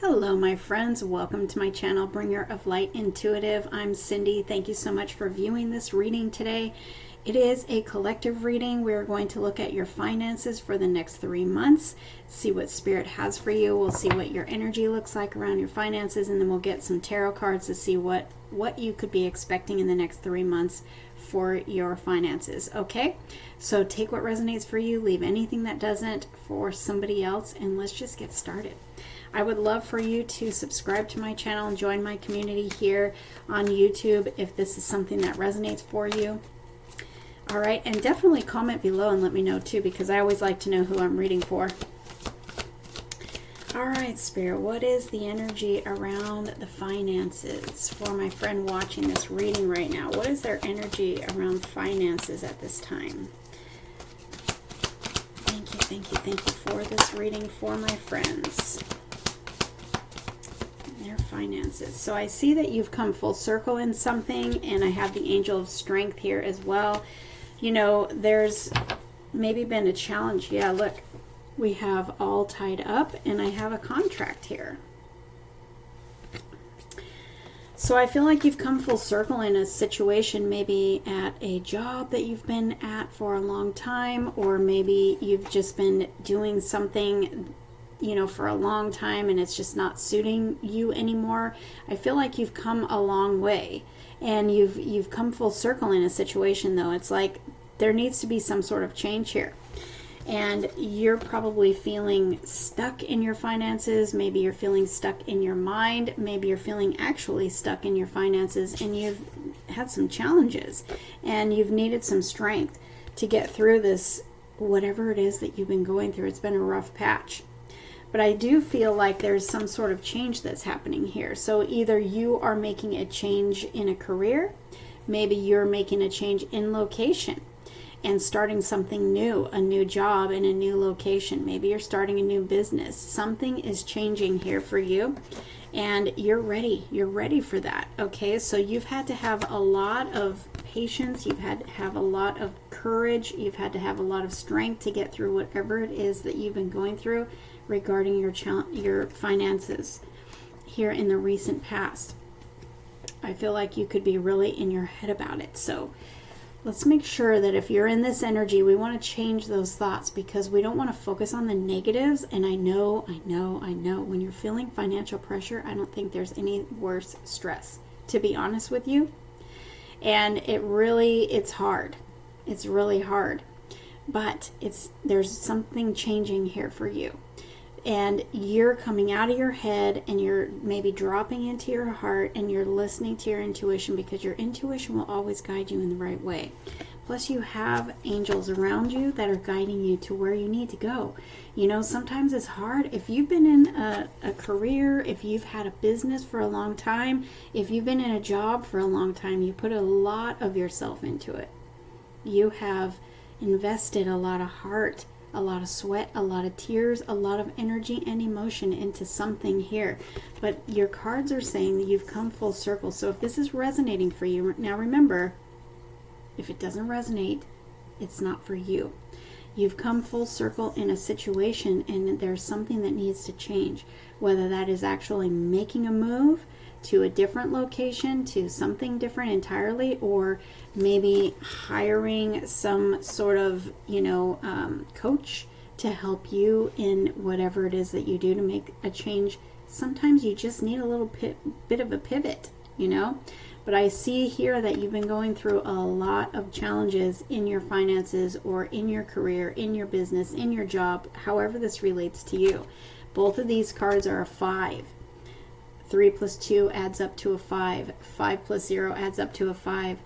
Hello, my friends. Welcome to my channel, Bringer of Light Intuitive. I'm Cindy. Thank you so much for viewing this reading today. It is a collective reading. We're going to look at your finances for the next 3 months, see what Spirit has for you. We'll see what your energy looks like around your finances, and then we'll get some tarot cards to see what you could be expecting in the next 3 months for your finances. Okay, so take what resonates for you, leave anything that doesn't for somebody else, and let's just get started. I would love for you to subscribe to my channel and join my community here on YouTube if this is something that resonates for you. All right, and definitely comment below and let me know too, because I always like to know who I'm reading for. All right, Spirit, what is the energy around the finances for my friend watching this reading right now? What is their energy around finances at this time? Thank you for this reading for my friends. Their finances. So I see that you've come full circle in something, and I have the Angel of Strength here as well. You know, there's maybe been a challenge. Yeah, look, we have all tied up, and I have a contract here. So I feel like you've come full circle in a situation, maybe at a job that you've been at for a long time, or maybe you've just been doing something, you know, for a long time and it's just not suiting you anymore. I feel like you've come a long way, and you've come full circle in a situation, though. It's like there needs to be some sort of change here. And you're probably feeling stuck in your finances. Maybe you're feeling stuck in your mind. Maybe you're feeling actually stuck in your finances, and you've had some challenges and you've needed some strength to get through this, whatever it is that you've been going through. It's been a rough patch. But I do feel like there's some sort of change that's happening here. So either you are making a change in a career, maybe you're making a change in location and starting something new, a new job in a new location. Maybe you're starting a new business. Something is changing here for you, and you're ready. You're ready for that, okay? So you've had to have a lot of patience. You've had to have a lot of courage. You've had to have a lot of strength to get through whatever it is that you've been going through regarding your finances here in the recent past. I feel like you could be really in your head about it. So let's make sure that if you're in this energy, we want to change those thoughts, because we don't want to focus on the negatives. And I know, when you're feeling financial pressure, I don't think there's any worse stress, to be honest with you. And it's hard. It's really hard. But there's something changing here for you. And you're coming out of your head, and you're maybe dropping into your heart, and you're listening to your intuition, because your intuition will always guide you in the right way. Plus, you have angels around you that are guiding you to where you need to go. You know, sometimes it's hard. If you've been in a career, if you've had a business for a long time, if you've been in a job for a long time, you put a lot of yourself into it. You have invested a lot of heart, a lot of sweat, a lot of tears, a lot of energy and emotion into something here. But your cards are saying that you've come full circle. So if this is resonating for you, now remember, if it doesn't resonate, it's not for you. You've come full circle in a situation, and there's something that needs to change. Whether that is actually making a move to a different location, to something different entirely, or maybe hiring some sort of, coach to help you in whatever it is that you do to make a change. Sometimes you just need a little bit of a pivot, But I see here that you've been going through a lot of challenges in your finances, or in your career, in your business, in your job, however this relates to you. Both of these cards are a 5. 3 plus 2 adds up to a 5. 5 plus 0 adds up to a 5.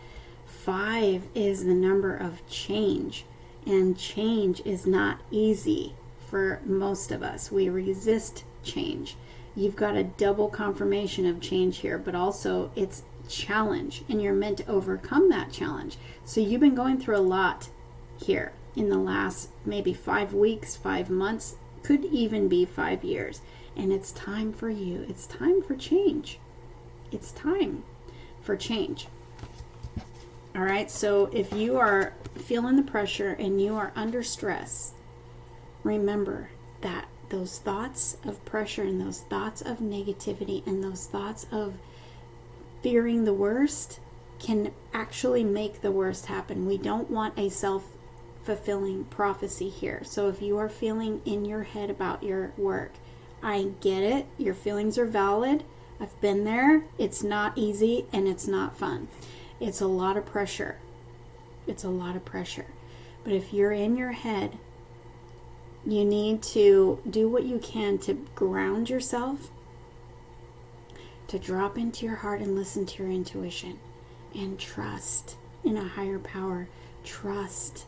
5 is the number of change, and change is not easy for most of us. We resist change. You've got a double confirmation of change here, but also it's challenge, and you're meant to overcome that challenge. So you've been going through a lot here in the last maybe 5 weeks, 5 months, could even be 5 years. And it's time for you. It's time for change. It's time for change. All right, so if you are feeling the pressure and you are under stress, remember that those thoughts of pressure and those thoughts of negativity and those thoughts of fearing the worst can actually make the worst happen. We don't want a self-fulfilling prophecy here. So if you are feeling in your head about your work, I get it. Your feelings are valid. I've been there. It's not easy and it's not fun. It's a lot of pressure. It's a lot of pressure. But if you're in your head, you need to do what you can to ground yourself, to drop into your heart and listen to your intuition and trust in a higher power. Trust.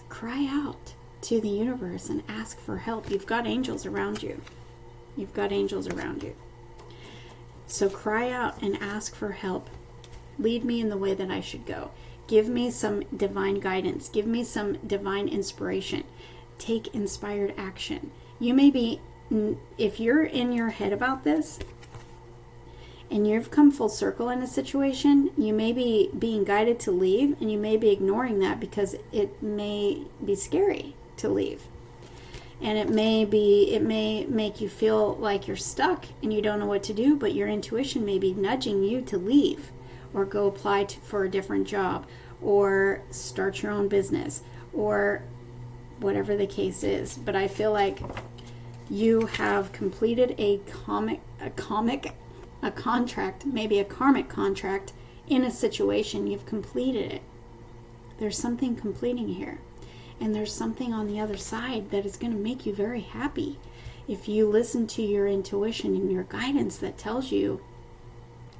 Cry out to the universe and ask for help. You've got angels around you. You've got angels around you. So cry out and ask for help. Lead me in the way that I should go. Give me some divine guidance. Give me some divine inspiration. Take inspired action. You may be, if you're in your head about this and you've come full circle in a situation, you may be being guided to leave and you may be ignoring that because it may be scary to leave. And it may make you feel like you're stuck and you don't know what to do, but your intuition may be nudging you to leave or go apply for a different job or start your own business or whatever the case is. But I feel like you have completed a contract, maybe a karmic contract in a situation. You've completed it. There's something completing here. And there's something on the other side that is going to make you very happy. If you listen to your intuition and your guidance that tells you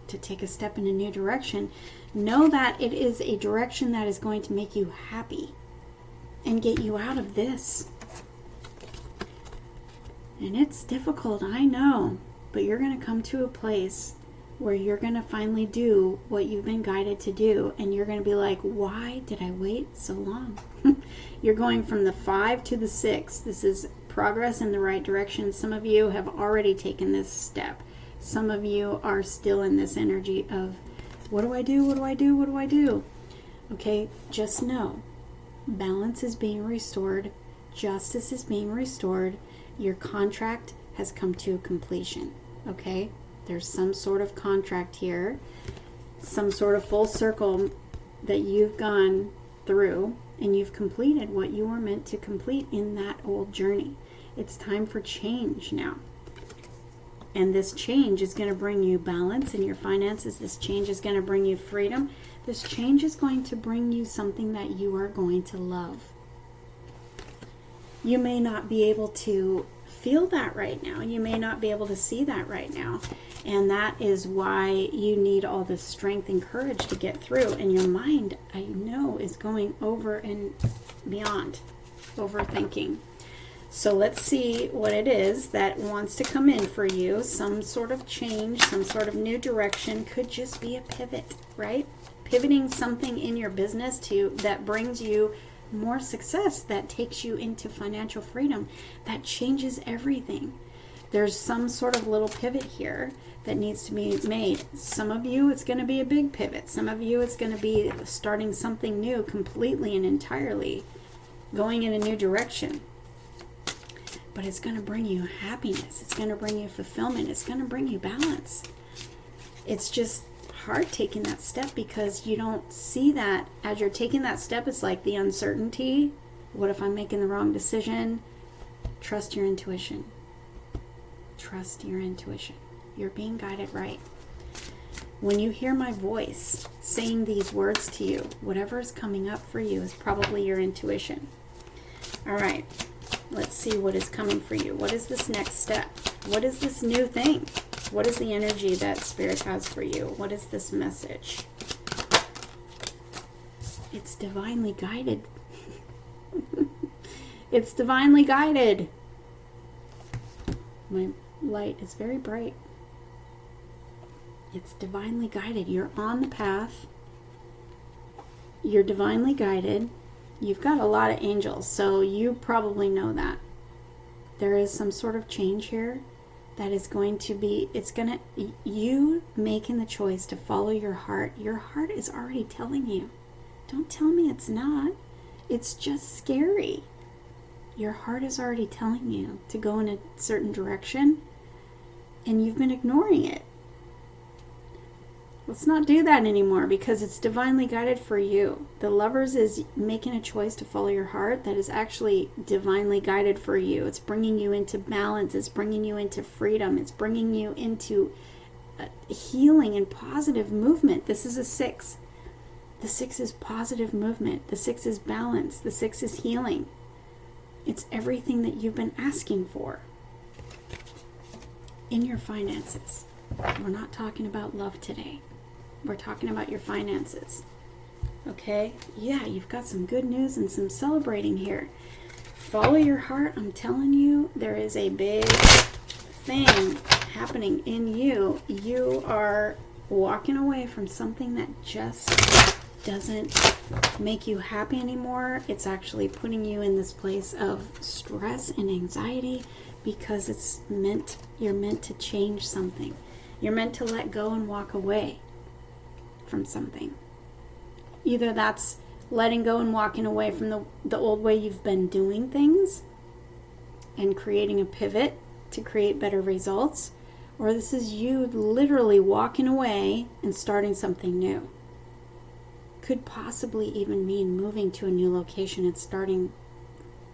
to take a step in a new direction, know that it is a direction that is going to make you happy and get you out of this. And it's difficult, I know, but you're going to come to a place where you're going to finally do what you've been guided to do, and you're going to be like, why did I wait so long? You're going from the 5 to the 6. This is progress in the right direction. Some of you have already taken this step. Some of you are still in this energy of, what do I do? What do I do? What do I do? Okay, just know, balance is being restored. Justice is being restored. Your contract has come to completion. Okay? There's some sort of contract here, some sort of full circle that you've gone through, and you've completed what you were meant to complete in that old journey. It's time for change now. And this change is going to bring you balance in your finances. This change is going to bring you freedom. This change is going to bring you something that you are going to love. You may not be able to feel that right now. You may not be able to see that right now. And that is why you need all this strength and courage to get through. And your mind, I know, is going over and beyond overthinking. So let's see what it is that wants to come in for you. Some sort of change, some sort of new direction. Could just be a pivot, right? Pivoting something in your business that brings you more success, that takes you into financial freedom, that changes everything. There's some sort of little pivot here that needs to be made. Some of you, it's going to be a big pivot. Some of you, it's going to be starting something new completely and entirely, going in a new direction. But it's going to bring you happiness. It's going to bring you fulfillment. It's going to bring you balance. It's just hard taking that step because you don't see that. As you're taking that step, it's like the uncertainty. What if I'm making the wrong decision? Trust your intuition. Trust your intuition. You're being guided right. When you hear my voice saying these words to you, whatever is coming up for you is probably your intuition. All right. Let's see what is coming for you. What is this next step? What is this new thing? What is the energy that Spirit has for you? What is this message? It's divinely guided. It's divinely guided. My light is very bright. It's divinely guided. You're on the path. You're divinely guided. You've got a lot of angels, so you probably know that. There is some sort of change here that is going to be, you making the choice to follow your heart. Your heart is already telling you. Don't tell me it's not. It's just scary. Your heart is already telling you to go in a certain direction, and you've been ignoring it. Let's not do that anymore, because it's divinely guided for you. The Lovers is making a choice to follow your heart that is actually divinely guided for you. It's bringing you into balance. It's bringing you into freedom. It's bringing you into healing and positive movement. This is a 6. The 6 is positive movement. The 6 is balance. The 6 is healing. It's everything that you've been asking for in your finances. We're not talking about love today. We're talking about your finances. Okay? Yeah, you've got some good news and some celebrating here. Follow your heart. I'm telling you, there is a big thing happening in you. You are walking away from something that just doesn't make you happy anymore. It's actually putting you in this place of stress and anxiety, because you're meant to change something. You're meant to let go and walk away from something. Either that's letting go and walking away from the old way you've been doing things and creating a pivot to create better results, or this is you literally walking away and starting something new. Could possibly even mean moving to a new location and starting,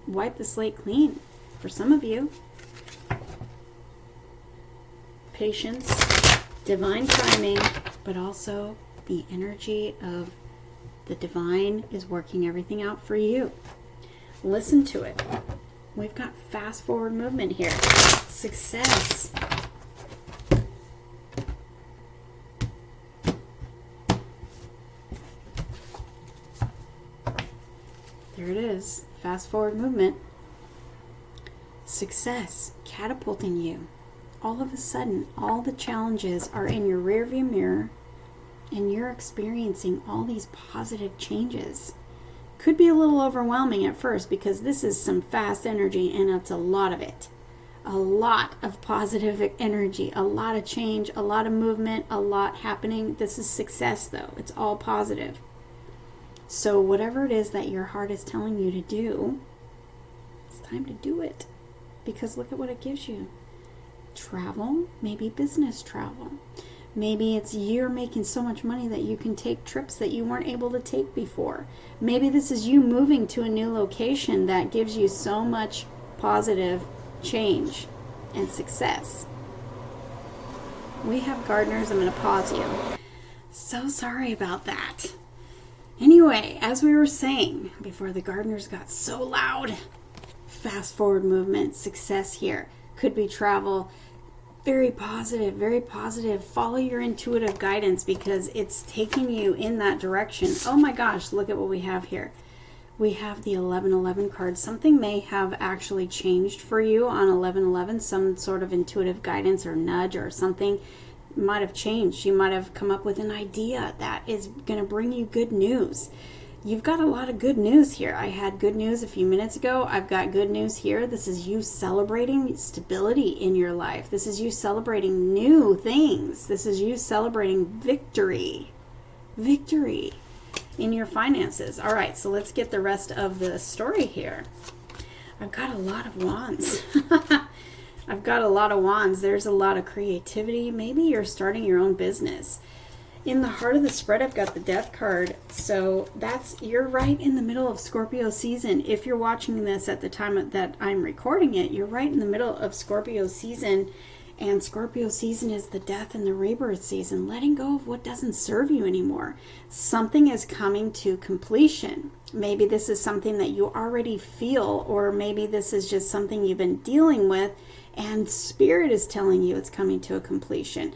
wipe the slate clean for some of you. Patience, divine timing, but also the energy of the divine is working everything out for you. Listen to it. We've got fast forward movement here. Success. There it is. Fast forward movement. Success. Catapulting you. All of a sudden, all the challenges are in your rearview mirror, and you're experiencing all these positive changes. Could be a little overwhelming at first, because this is some fast energy, and it's a lot of it. A lot of positive energy, a lot of change, a lot of movement, a lot happening. This is success, though. It's all positive. So whatever it is that your heart is telling you to do, it's time to do it. Because look at what it gives you. Travel, maybe business travel. Maybe it's you're making so much money that you can take trips that you weren't able to take before. Maybe this is you moving to a new location that gives you so much positive change and success. We have gardeners. I'm going to pause you. So sorry about that. Anyway, as we were saying before the gardeners got so loud, fast forward movement, success here. Could be travel. Very positive, very positive. Follow your intuitive guidance, because it's taking you in that direction. Oh my gosh, look at what we have here. We have the 1111 card. Something may have actually changed for you on 1111. Some sort of intuitive guidance or nudge or something might have changed. You might have come up with an idea that is going to bring you good news. You've got a lot of good news here. I had good news a few minutes ago. I've got good news here. This is you celebrating stability in your life. This is you celebrating new things. This is you celebrating victory. Victory in your finances. All right, so let's get the rest of the story here. I've got a lot of wands. I've got a lot of wands. There's a lot of creativity. Maybe you're starting your own business. In the heart of the spread, I've got the Death card. So you're right in the middle of Scorpio season. If you're watching this at the time that I'm recording it, you're right in the middle of Scorpio season. And Scorpio season is the death and the rebirth season. Letting go of what doesn't serve you anymore. Something is coming to completion. Maybe this is something that you already feel, or maybe this is just something you've been dealing with, and Spirit is telling you it's coming to a completion.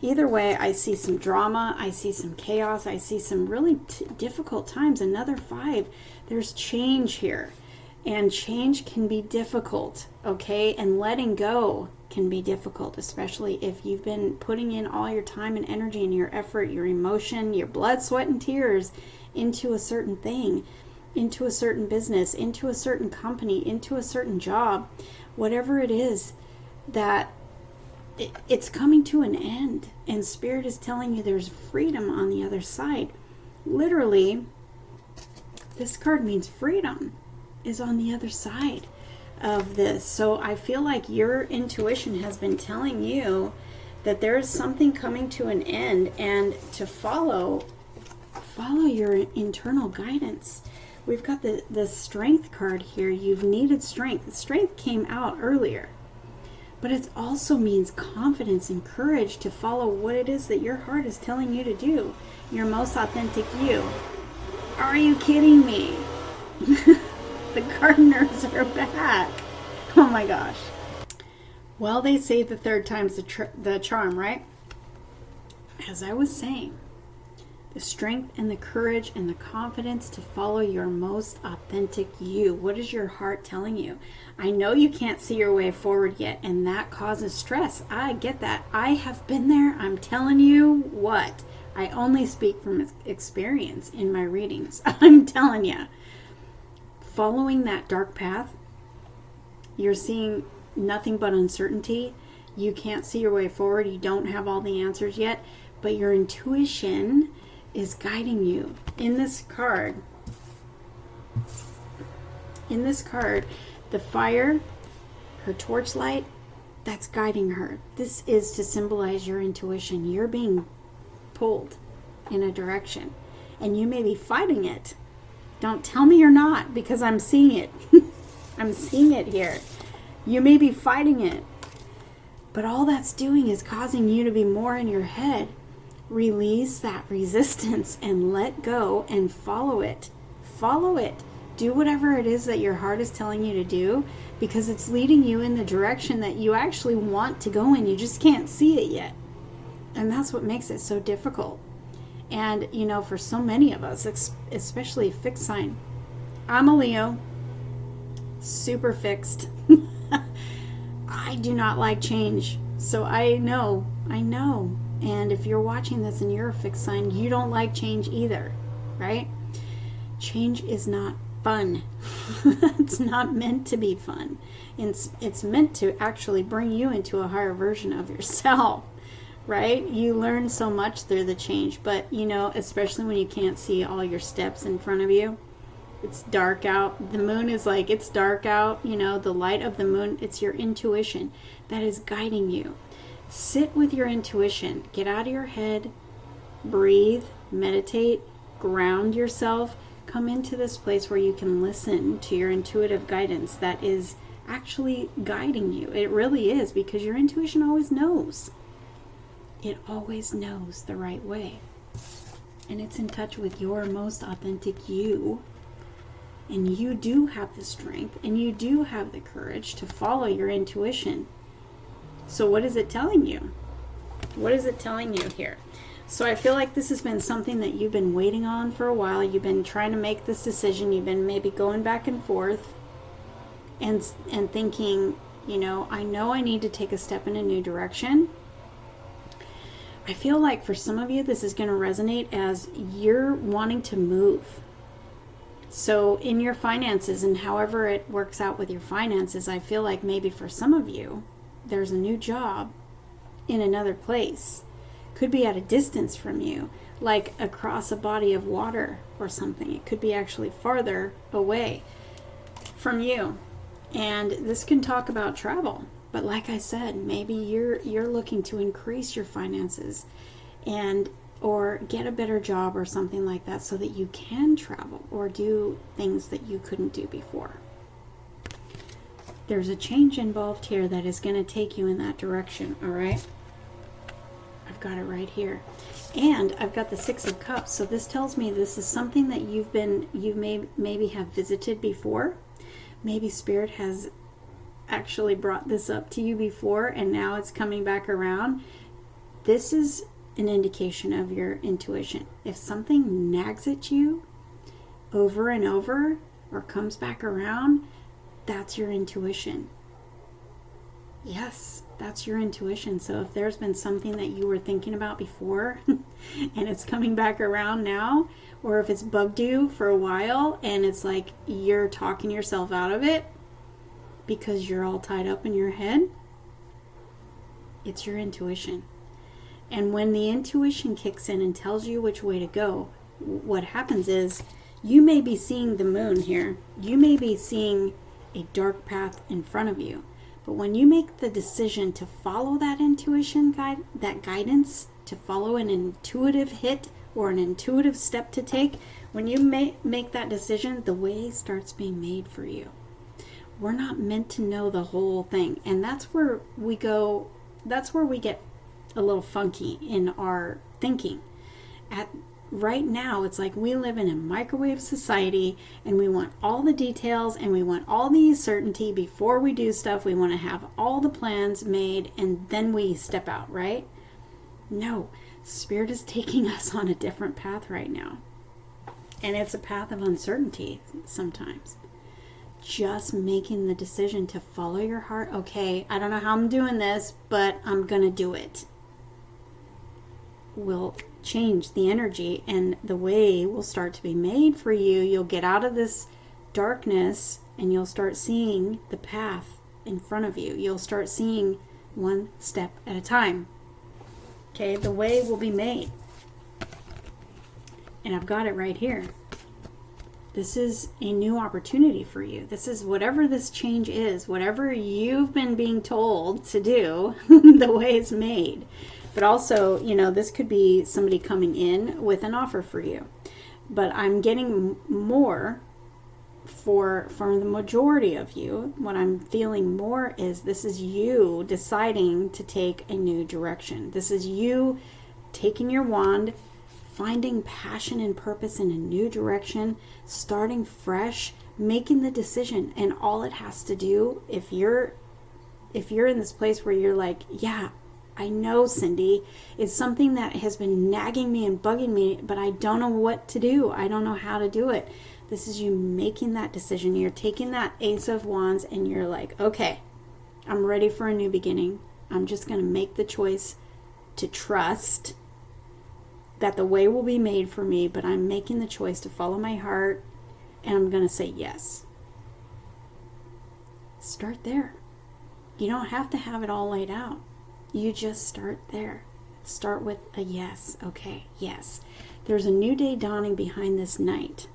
Either way, I see some drama, I see some chaos, I see some really difficult times. Another 5, there's change here. And change can be difficult, okay? And letting go can be difficult, especially if you've been putting in all your time and energy and your effort, your emotion, your blood, sweat, and tears into a certain thing, into a certain business, into a certain company, into a certain job, whatever it is, that it's coming to an end. And Spirit is telling you there's freedom on the other side. Literally, this card means freedom. is on the other side of this. So I feel like your intuition has been telling you that there is something coming to an end, and to follow your internal guidance. We've got the strength card here. You've needed strength. Strength came out earlier, but it also means confidence and courage to follow what it is that your heart is telling you to do. Your most authentic you. Are you kidding me? The gardeners are back. Oh my gosh. Well, they say the third time's the charm, right? As I was saying, the strength and the courage and the confidence to follow your most authentic you. What is your heart telling you? I know you can't see your way forward yet, and that causes stress. I get that. I have been there. I'm telling you what. I only speak from experience in my readings. I'm telling you. Following that dark path, you're seeing nothing but uncertainty. You can't see your way forward. You don't have all the answers yet, but your intuition is guiding you. In this card, the fire, her torchlight, that's guiding her. This is to symbolize your intuition. You're being pulled in a direction, and you may be fighting it. Don't tell me you're not, because I'm seeing it. I'm seeing it here. You may be fighting it, but all that's doing is causing you to be more in your head. Release that resistance and let go and follow it. Follow it. Do whatever it is that your heart is telling you to do, because it's leading you in the direction that you actually want to go in. You just can't see it yet. And that's what makes it so difficult. And, you know, for so many of us, especially fixed sign. I'm a Leo. Super fixed. I do not like change. So I know. And if you're watching this and you're a fixed sign, you don't like change either, right? Change is not fun. It's not meant to be fun. It's meant to actually bring you into a higher version of yourself, right? You learn so much through the change, but, you know, especially when you can't see all your steps in front of you. It's dark out. The moon is like, it's dark out. You know, the light of the moon, it's your intuition that is guiding you. Sit with your intuition. Get out of your head. Breathe. Meditate. Ground yourself. Come into this place where you can listen to your intuitive guidance that is actually guiding you. It really is, because your intuition always knows. It always knows the right way. And it's in touch with your most authentic you. And you do have the strength and you do have the courage to follow your intuition. So what is it telling you? What is it telling you here? So I feel like this has been something that you've been waiting on for a while. You've been trying to make this decision. You've been maybe going back and forth and thinking, you know I need to take a step in a new direction. I feel like for some of you, this is going to resonate as you're wanting to move. So in your finances, and however it works out with your finances, I feel like maybe for some of you, there's a new job in another place. Could be at a distance from you, like across a body of water or something. It could be actually farther away from you. And this can talk about travel. But like I said, maybe you're looking to increase your finances or get a better job or something like that, so that you can travel or do things that you couldn't do before. There's a change involved here that is going to take you in that direction, all right? I've got it right here. And I've got the Six of Cups. So this tells me this is something that you maybe have visited before. Maybe Spirit has actually brought this up to you before, and now it's coming back around. This is an indication of your intuition. If something nags at you over and over or comes back around, that's your intuition. Yes, that's your intuition. So if there's been something that you were thinking about before and it's coming back around now, or if it's bugged you for a while and it's like you're talking yourself out of it because you're all tied up in your head, it's your intuition. And when the intuition kicks in and tells you which way to go, what happens is You may be seeing the moon here. You may be seeing a dark path in front of you. But when you make the decision to follow that intuition that guidance, to follow an intuitive hit or an intuitive step to take, when you make that decision, the way starts being made for you. We're not meant to know the whole thing. And that's where we get a little funky in our thinking. Right now, it's like we live in a microwave society and we want all the details and we want all the certainty before we do stuff. We want to have all the plans made and then we step out, right? No, Spirit is taking us on a different path right now. And it's a path of uncertainty sometimes. Just making the decision to follow your heart. Okay, I don't know how I'm doing this, but I'm going to do it. Will change the energy and the way will start to be made for you. You'll get out of this darkness and you'll start seeing the path in front of you. You'll start seeing one step at a time. Okay, the way will be made. And I've got it right here. This is a new opportunity for you. This is whatever this change is, whatever you've been being told to do, the way it's made. But also, this could be somebody coming in with an offer for you. But I'm getting more for the majority of you. What I'm feeling more is this is you deciding to take a new direction. This is you taking your wand, finding passion and purpose in a new direction, starting fresh, making the decision. And all it has to do, if you're in this place where you're like, yeah, I know, Cindy, it's something that has been nagging me and bugging me, but I don't know what to do. I don't know how to do it. This is you making that decision. You're taking that Ace of Wands and you're like, okay, I'm ready for a new beginning. I'm just going to make the choice to trust that the way will be made for me, but I'm making the choice to follow my heart and I'm going to say yes. Start there. You don't have to have it all laid out. You just start there. Start with a yes. Okay, yes. There's a new day dawning behind this night.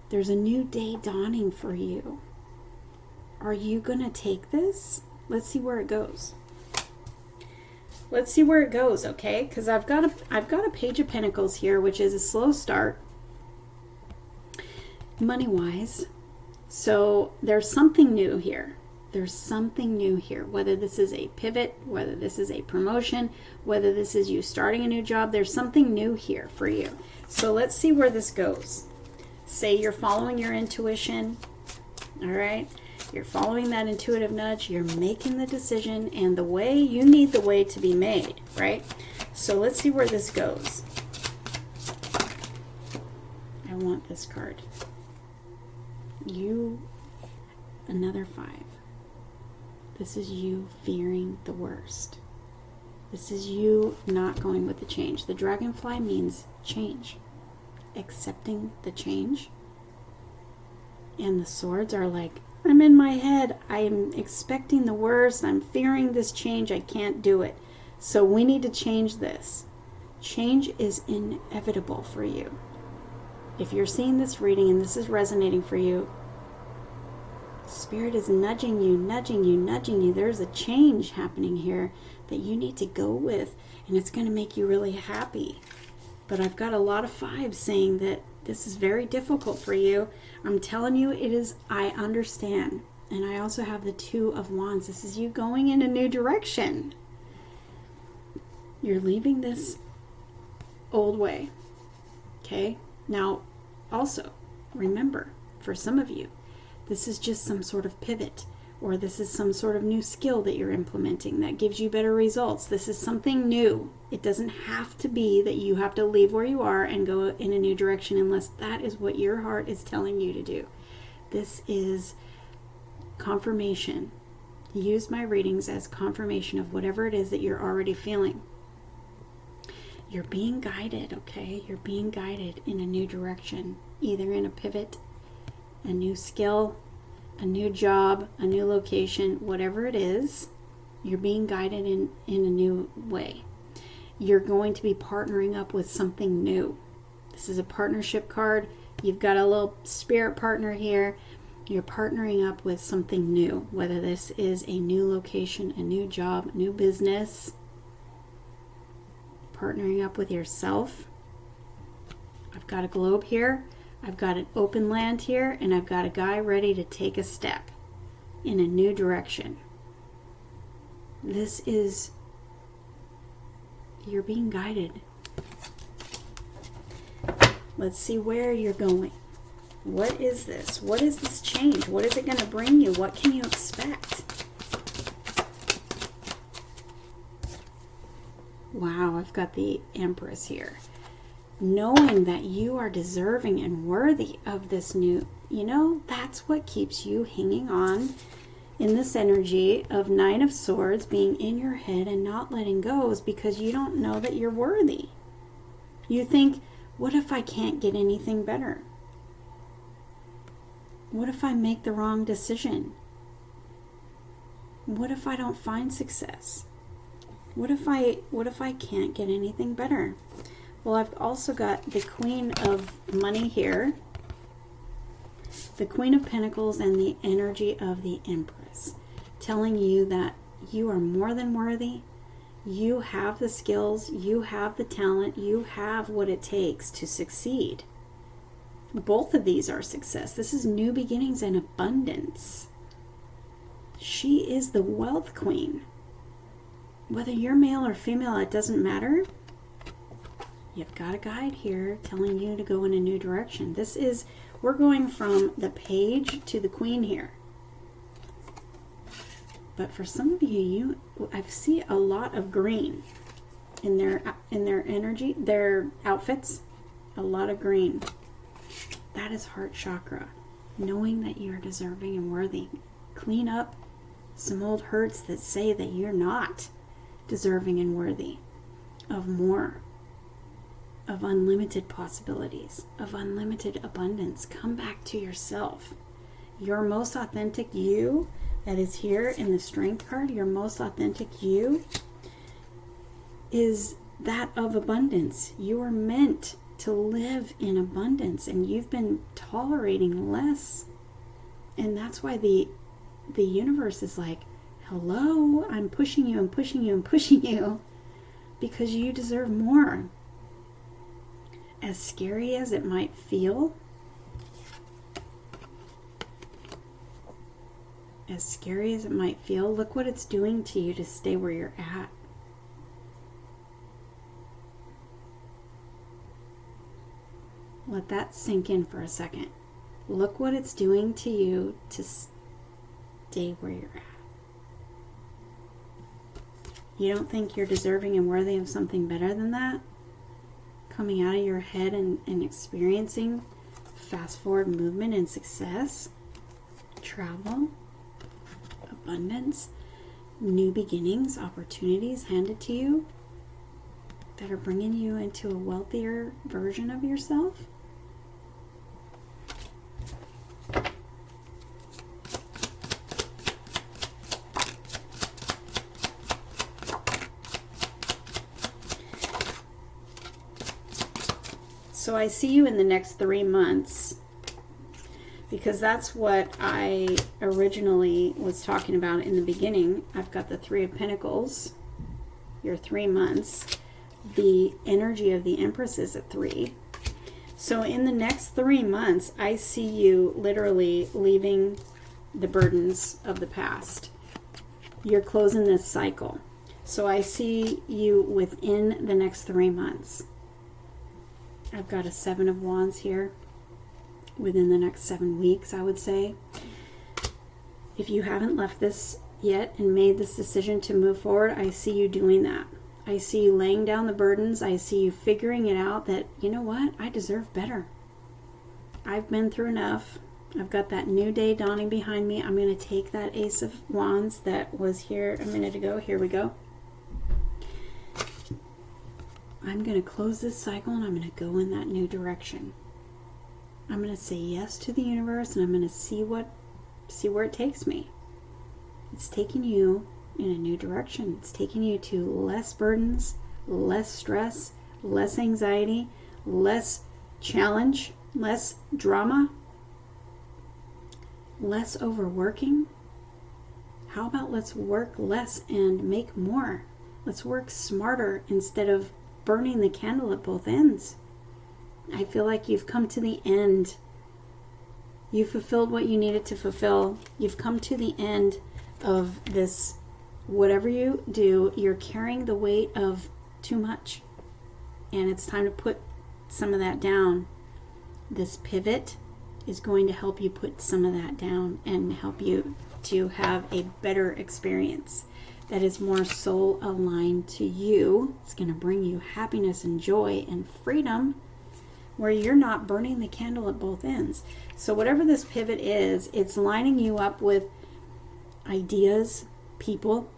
There's a new day dawning for you. Are you going to take this? Let's see where it goes. Let's see where it goes, okay? Because I've got a Page of Pentacles here, which is a slow start, money-wise. So there's something new here. There's something new here, whether this is a pivot, whether this is a promotion, whether this is you starting a new job, there's something new here for you. So let's see where this goes. Say you're following your intuition, all right? You're following that intuitive nudge, you're making the decision, and the way, you need the way to be made, right? So let's see where this goes. I want this card. You, another 5. This is you fearing the worst. This is you not going with the change. The dragonfly means change. Accepting the change. And the swords are like, I'm in my head. I am expecting the worst. I'm fearing this change. I can't do it. So we need to change this. Change is inevitable for you. If you're seeing this reading and this is resonating for you, Spirit is nudging you, nudging you, nudging you. There's a change happening here that you need to go with, and it's going to make you really happy. But I've got a lot of 5s saying that this is very difficult for you. I'm telling you, it is. I understand. And I also have the 2 of Wands. This is you going in a new direction. You're leaving this old way. Okay? Now, also, remember, for some of you, this is just some sort of pivot, or this is some sort of new skill that you're implementing that gives you better results. This is something new. It doesn't have to be that you have to leave where you are and go in a new direction unless that is what your heart is telling you to do. This is confirmation. Use my readings as confirmation of whatever it is that you're already feeling. You're being guided, okay? You're being guided in a new direction, either in a pivot, a new skill, a new job, a new location, whatever it is, you're being guided in a new way. You're going to be partnering up with something new. This is a partnership card. You've got a little spirit partner here. You're partnering up with something new, whether this is a new location, a new job, new business, partnering up with yourself. I've got a globe here, I've got an open land here, and I've got a guy ready to take a step in a new direction. This is, you're being guided. Let's see where you're going. What is this? What is this change? What is it going to bring you? What can you expect? Wow, I've got the Empress here. Knowing that you are deserving and worthy of this new, that's what keeps you hanging on in this energy of Nine of Swords, being in your head and not letting go, is because you don't know that you're worthy. You think, what if I can't get anything better? What if I make the wrong decision? What if I don't find success? What if I can't get anything better? Well, I've also got the Queen of Money here, the Queen of Pentacles, and the energy of the Empress, telling you that you are more than worthy. You have the skills, you have the talent, you have what it takes to succeed. Both of these are success. This is new beginnings and abundance. She is the Wealth Queen. Whether you're male or female, it doesn't matter. You've got a guide here telling you to go in a new direction. We're going from the Page to the Queen here. But for some of you, I see a lot of green in their energy, their outfits. A lot of green. That is heart chakra. Knowing that you're deserving and worthy. Clean up some old hurts that say that you're not deserving and worthy of more, of unlimited possibilities, of unlimited abundance. Come back to yourself. Your most authentic you that is here in the Strength card, your most authentic you is that of abundance. You are meant to live in abundance, and you've been tolerating less. And that's why the universe is like, hello, I'm pushing you and pushing you and pushing you, because you deserve more. As scary as it might feel, look what it's doing to you to stay where you're at. Let that sink in for a second. Look what it's doing to you to stay where you're at. You don't think you're deserving and worthy of something better than that? Coming out of your head and experiencing fast forward movement and success, travel, abundance, new beginnings, opportunities handed to you that are bringing you into a wealthier version of yourself. So I see you in the next 3 months, because that's what I originally was talking about in the beginning. I've got the Three of Pentacles, your 3 months. The energy of the Empress is at 3. So in the next 3 months, I see you literally leaving the burdens of the past. You're closing this cycle. So I see you within the next 3 months. I've got a 7 of Wands here. Within the next 7 weeks, I would say. If you haven't left this yet and made this decision to move forward, I see you doing that. I see you laying down the burdens. I see you figuring it out that, you know what, I deserve better. I've been through enough. I've got that new day dawning behind me. I'm going to take that Ace of Wands that was here a minute ago. Here we go. I'm going to close this cycle and I'm going to go in that new direction. I'm going to say yes to the universe, and I'm going to see where it takes me. It's taking you in a new direction. It's taking you to less burdens, less stress, less anxiety, less challenge, less drama, less overworking. How about let's work less and make more? Let's work smarter instead of burning the candle at both ends. I feel like you've come to the end. You fulfilled what you needed to fulfill. You've come to the end of this. Whatever you do, you're carrying the weight of too much. And it's time to put some of that down. This pivot is going to help you put some of that down and help you to have a better experience that is more soul aligned to you. It's going to bring you happiness and joy and freedom where you're not burning the candle at both ends. So whatever this pivot is, it's lining you up with ideas, people,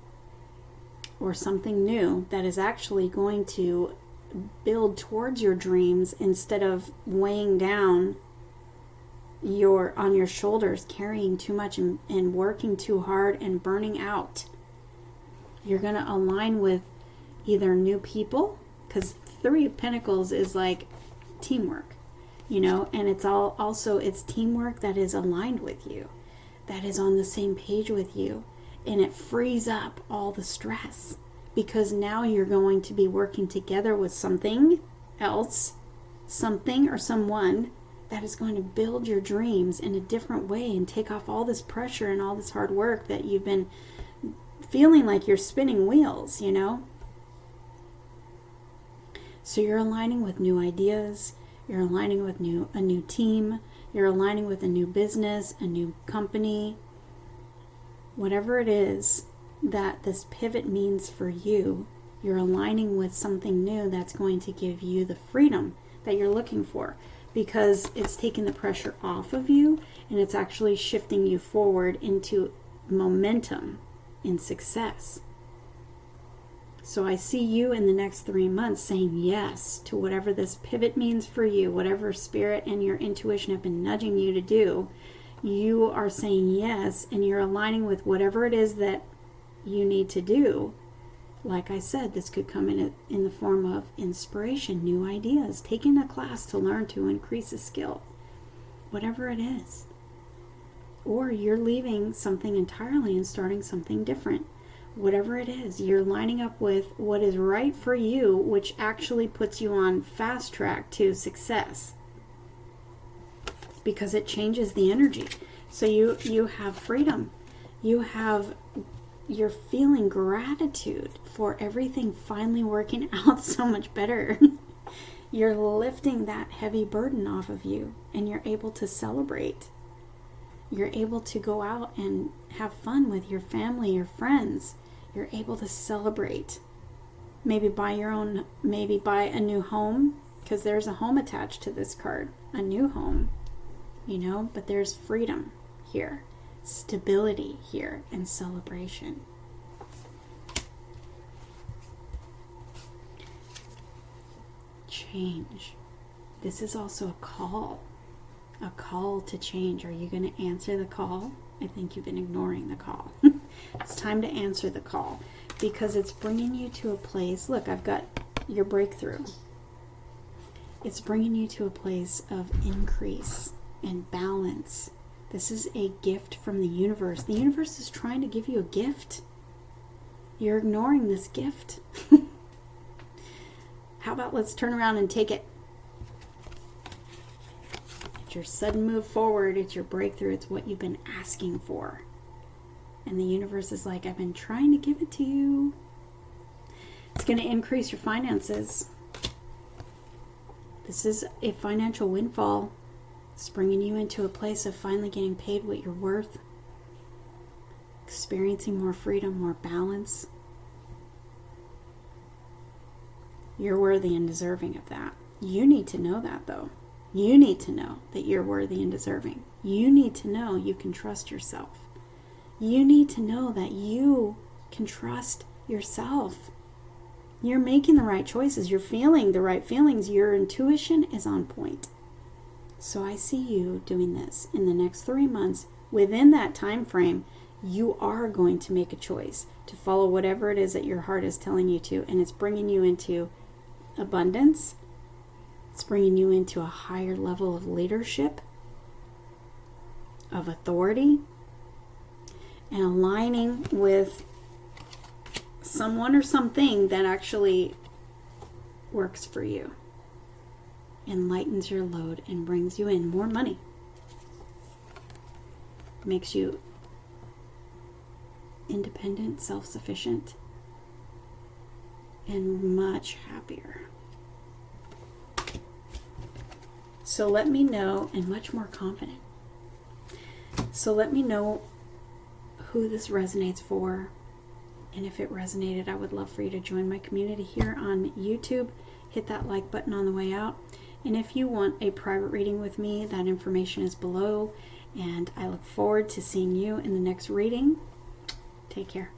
or something new that is actually going to build towards your dreams instead of weighing down on your shoulders, carrying too much and working too hard and burning out. You're going to align with either new people, because Three of Pentacles is like teamwork, and it's teamwork that is aligned with you, that is on the same page with you, and it frees up all the stress because now you're going to be working together with something else, something or someone that is going to build your dreams in a different way and take off all this pressure and all this hard work that you've been feeling like you're spinning wheels, So you're aligning with new ideas, you're aligning with a new team, you're aligning with a new business, a new company. Whatever it is that this pivot means for you, you're aligning with something new that's going to give you the freedom that you're looking for, because it's taking the pressure off of you and it's actually shifting you forward into momentum in success. So I see you in the next 3 months saying yes to whatever this pivot means for you, whatever spirit and your intuition have been nudging you to do. You are saying yes, and you're aligning with whatever it is that you need to do. Like I said, this could come in the form of inspiration, new ideas, taking a class to learn to increase a skill, whatever it is. Or you're leaving something entirely and starting something different. Whatever it is, you're lining up with what is right for you, which actually puts you on fast track to success, because it changes the energy. So you have freedom. You're feeling gratitude for everything finally working out so much better. You're lifting that heavy burden off of you, and you're able to celebrate. You're able to go out and have fun with your family, your friends. You're able to celebrate. Maybe buy a new home, because there's a home attached to this card. A new home, but there's freedom here, stability here, and celebration. Change. This is also a call to change. Are you going to answer the call? I think you've been ignoring the call. It's time to answer the call, because it's bringing you to a place. Look, I've got your breakthrough. It's bringing you to a place of increase and balance. This is a gift from the universe. The universe is trying to give you a gift. You're ignoring this gift. How about let's turn around and take it? It's your sudden move forward. It's your breakthrough. It's what you've been asking for. And the universe is like, I've been trying to give it to you. It's going to increase your finances. This is a financial windfall. It's bringing you into a place of finally getting paid what you're worth. Experiencing more freedom, more balance. You're worthy and deserving of that. You need to know that, though. You need to know that you're worthy and deserving. You need to know you can trust yourself. You need to know that you can trust yourself. You're making the right choices. You're feeling the right feelings. Your intuition is on point. So I see you doing this in the next 3 months. Within that time frame, you are going to make a choice to follow whatever it is that your heart is telling you to, and it's bringing you into abundance, It's bringing you into a higher level of leadership, of authority, and aligning with someone or something that actually works for you, and lightens your load and brings you in more money. Makes you independent, self-sufficient, and much happier. So let me know, and much more confident. So let me know who this resonates for. And if it resonated, I would love for you to join my community here on YouTube. Hit that like button on the way out. And if you want a private reading with me, that information is below. And I look forward to seeing you in the next reading. Take care.